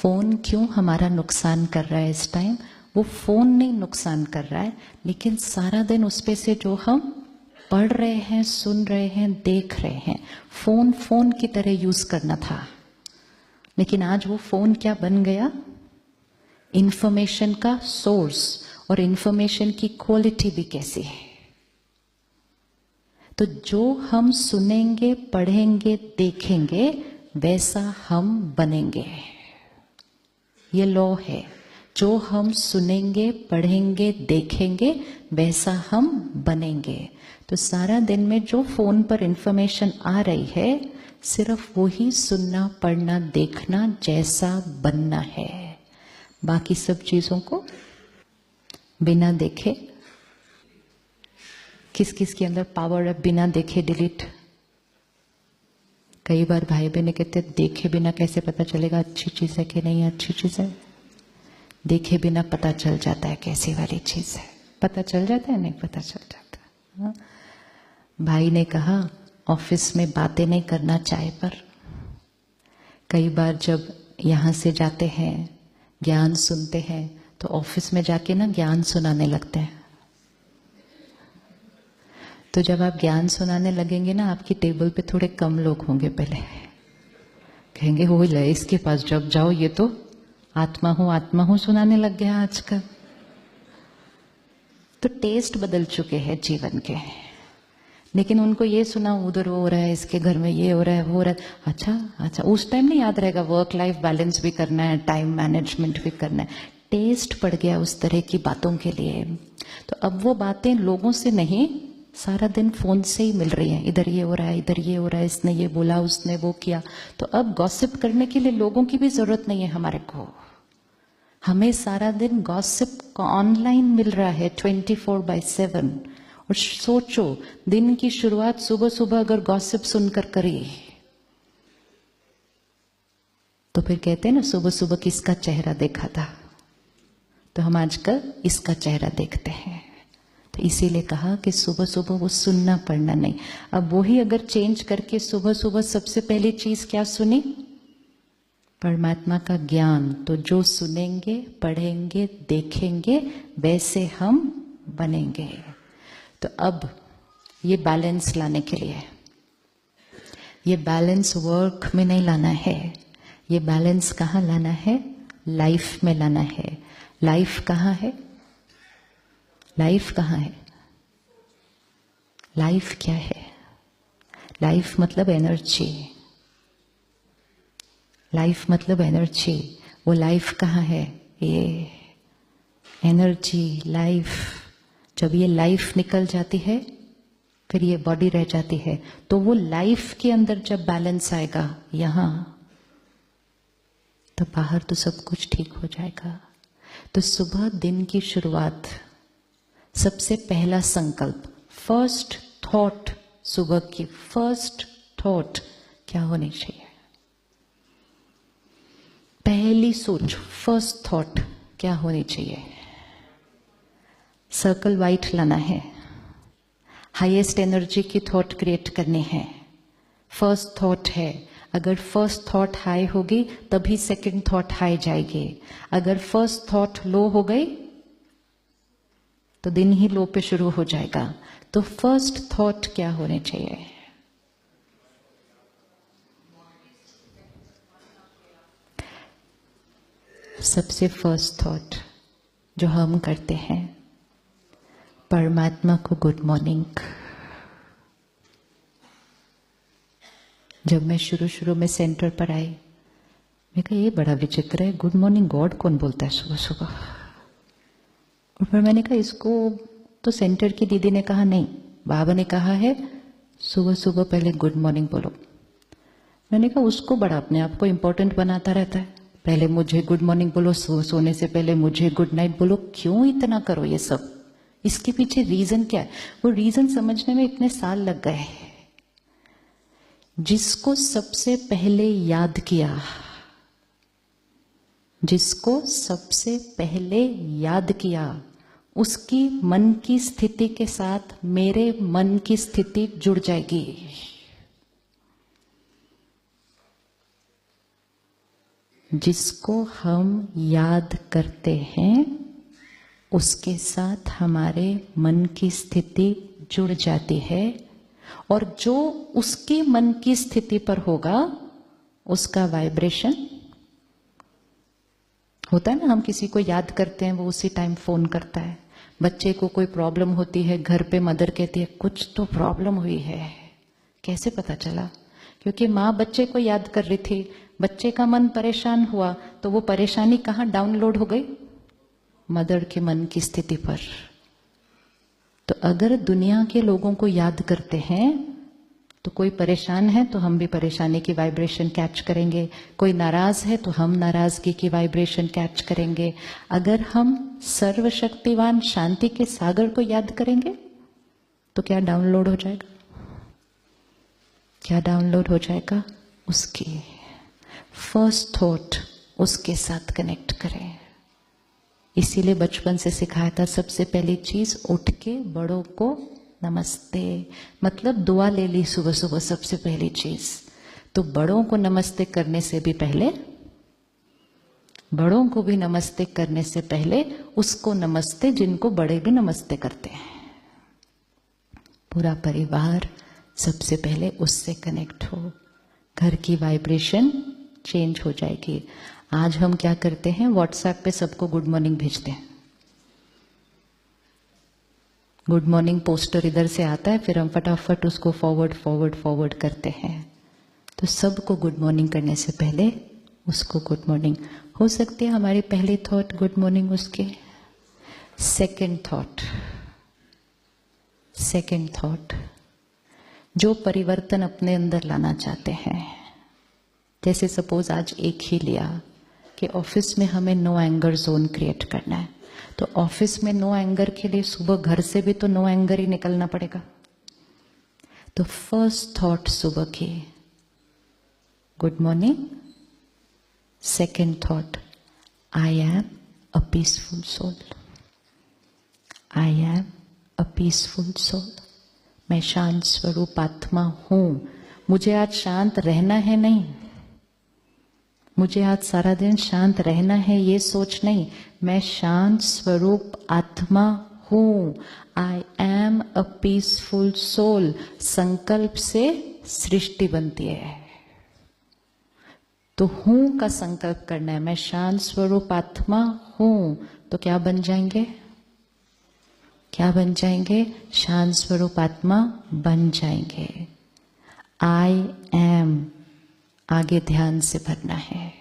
Phone क्यों हमारा नुकसान कर रहा है इस टाइम? वो फोन नहीं नुकसान कर रहा है, लेकिन सारा दिन उस पे से जो हम पढ़ रहे हैं, सुन रहे हैं, देख रहे हैं, फोन फोन की तरह यूज करना था, लेकिन आज वो फोन क्या बन गया? इंफॉर्मेशन का सोर्स, और इंफॉर्मेशन की क्वालिटी भी कैसी है। तो जो हम सुनेंगे, पढ़ेंगे, देखेंगे, वैसा हम बनेंगे। ये लॉ है, जो हम सुनेंगे, पढ़ेंगे, देखेंगे, वैसा हम बनेंगे। तो सारा दिन में जो फोन पर इंफॉर्मेशन आ रही है, सिर्फ वही सुनना, पढ़ना, देखना, जैसा बनना है। बाकी सब चीजों को बिना देखे, किस किस के अंदर पावर है बिना देखे डिलीट? कई बार भाई बहन कहते हैं देखे बिना कैसे पता चलेगा अच्छी चीज है कि नहीं अच्छी चीज है? देखे बिना पता चल जाता है कैसी वाली चीज है। पता चल जाता है, नहीं पता चल जाता। हाँ? भाई ने कहा ऑफिस में बातें नहीं करना चाय पर। कई बार जब यहां से जाते हैं, ज्ञान सुनते हैं, तो ऑफिस में जाके ना ज्ञान सुनाने लगते हैं। तो जब आप ज्ञान सुनाने लगेंगे ना, आपकी टेबल पे थोड़े कम लोग होंगे। पहले कहेंगे वो ले इसके पास जब जाओ, ये तो आत्मा हूं सुनाने लग गया आजकल। तो टेस्ट बदल चुके हैं जीवन के, लेकिन उनको ये सुना उधर हो रहा है, इसके घर में ये हो रहा है, वो हो रहा है। अच्छा, उस टाइम नहीं याद रहेगा वर्क लाइफ बैलेंस भी करना है, टाइम मैनेजमेंट भी करना है। टेस्ट पड़ गया उस तरह की बातों के लिए। तो अब वो बातें लोगों से नहीं, सारा दिन फोन से ही मिल रही है। इधर ये हो रहा है, इधर ये हो रहा है, इसने ये बोला, उसने वो किया। तो अब गॉसिप करने के लिए लोगों की भी जरूरत नहीं है हमारे को। हमें सारा दिन गॉसिप ऑनलाइन मिल रहा है 24/7। और सोचो, दिन की शुरुआत सुबह सुबह अगर गॉसिप सुनकर करिए, तो फिर कहते हैं ना सुबह सुबह किसका चेहरा देखा था, तो हम आजकल इसका चेहरा देखते हैं। तो इसीलिए कहा कि सुबह सुबह वो सुनना पढ़ना नहीं। अब वही अगर चेंज करके सुबह सुबह सबसे पहली चीज क्या सुनी? परमात्मा का ज्ञान। तो जो सुनेंगे, पढ़ेंगे, देखेंगे, वैसे हम बनेंगे। तो अब ये बैलेंस लाने के लिए, ये बैलेंस वर्क में नहीं लाना है, ये बैलेंस कहाँ लाना है? लाइफ में लाना है। लाइफ कहाँ है? लाइफ कहाँ है? लाइफ क्या है? लाइफ मतलब एनर्जी। लाइफ मतलब एनर्जी। वो लाइफ कहाँ है? ये एनर्जी, लाइफ। जब ये लाइफ निकल जाती है, फिर ये बॉडी रह जाती है। तो वो लाइफ के अंदर जब बैलेंस आएगा यहां, तो बाहर तो सब कुछ ठीक हो जाएगा। तो सुबह दिन की शुरुआत, सबसे पहला संकल्प, फर्स्ट थॉट, सुबह की फर्स्ट थॉट क्या होनी चाहिए? पहली सोच, फर्स्ट थॉट क्या होनी चाहिए? सर्कल वाइट लाना है, हाईएस्ट एनर्जी की थॉट क्रिएट करनी है। फर्स्ट थॉट है, अगर फर्स्ट थॉट हाई होगी तभी सेकंड थॉट हाई जाएगी। अगर फर्स्ट थॉट लो हो गई तो दिन ही लो पे शुरू हो जाएगा। तो फर्स्ट थॉट क्या होने चाहिए? सबसे फर्स्ट थॉट जो हम करते हैं, परमात्मा को गुड मॉर्निंग। जब मैं शुरू में सेंटर पर आई, मैं कहा ये बड़ा विचित्र है, गुड मॉर्निंग गॉड कौन बोलता है सुबह सुबह? और फिर मैंने कहा इसको तो सेंटर की दीदी ने कहा नहीं, बाबा ने कहा है सुबह सुबह पहले गुड मॉर्निंग बोलो। मैंने कहा उसको बड़ा अपने आप को इंपॉर्टेंट बनाता रहता है, पहले मुझे गुड मॉर्निंग बोलो, सोने से पहले मुझे गुड नाइट बोलो। क्यों इतना करो ये सब? इसके पीछे रीजन क्या है? वो रीजन समझने में इतने साल लग गए। जिसको सबसे पहले याद किया, जिसको सबसे पहले याद किया, उसकी मन की स्थिति के साथ मेरे मन की स्थिति जुड़ जाएगी। जिसको हम याद करते हैं उसके साथ हमारे मन की स्थिति जुड़ जाती है, और जो उसके मन की स्थिति पर होगा उसका वाइब्रेशन होता है ना। हम किसी को याद करते हैं, वो उसी टाइम फोन करता है। बच्चे को कोई प्रॉब्लम होती है, घर पे मदर कहती है कुछ तो प्रॉब्लम हुई है। कैसे पता चला? क्योंकि माँ बच्चे को याद कर रही थी, बच्चे का मन परेशान हुआ तो वो परेशानी कहाँ डाउनलोड हो गई? मदर के मन की स्थिति पर। तो अगर दुनिया के लोगों को याद करते हैं तो कोई परेशान है तो हम भी परेशानी की वाइब्रेशन कैच करेंगे, कोई नाराज है तो हम नाराजगी की वाइब्रेशन कैच करेंगे। अगर हम सर्वशक्तिवान शांति के सागर को याद करेंगे तो क्या डाउनलोड हो जाएगा? क्या डाउनलोड हो जाएगा? उसकी फर्स्ट थॉट उसके साथ कनेक्ट करें। इसीलिए बचपन से सिखाया था, सबसे पहली चीज उठ के बड़ों को नमस्ते, मतलब दुआ ले ली सुबह सुबह सबसे पहली चीज। तो बड़ों को नमस्ते करने से भी पहले, बड़ों को भी नमस्ते करने से पहले उसको नमस्ते जिनको बड़े भी नमस्ते करते हैं। पूरा परिवार सबसे पहले उससे कनेक्ट हो, घर की वाइब्रेशन चेंज हो जाएगी। आज हम क्या करते हैं, व्हाट्सएप पे सबको गुड मॉर्निंग भेजते हैं। गुड मॉर्निंग पोस्टर इधर से आता है, फिर हम फटाफट उसको फॉरवर्ड फॉरवर्ड फॉरवर्ड करते हैं। तो सबको गुड मॉर्निंग करने से पहले उसको गुड मॉर्निंग। हो सकती है हमारी पहली थॉट गुड मॉर्निंग उसके, सेकंड थॉट जो परिवर्तन अपने अंदर लाना चाहते हैं। जैसे सपोज आज एक ही लिया कि ऑफिस में हमें नो एंगर जोन क्रिएट करना है, तो ऑफिस में नो एंगर के लिए सुबह घर से भी तो नो एंगर ही निकलना पड़ेगा। तो फर्स्ट थॉट सुबह की good morning, second thought I am a peaceful soul, I am a peaceful soul. मैं शांत स्वरूप आत्मा हूं। मुझे आज शांत रहना है नहीं, मुझे आज सारा दिन शांत रहना है ये सोच नहीं, मैं शांत स्वरूप आत्मा हूं। I am a peaceful soul. संकल्प से सृष्टि बनती है, तो हूं का संकल्प करना है। मैं शांत स्वरूप आत्मा हूं, तो क्या बन जाएंगे? क्या बन जाएंगे? शांत स्वरूप आत्मा बन जाएंगे। आई एम आगे ध्यान से भरना है।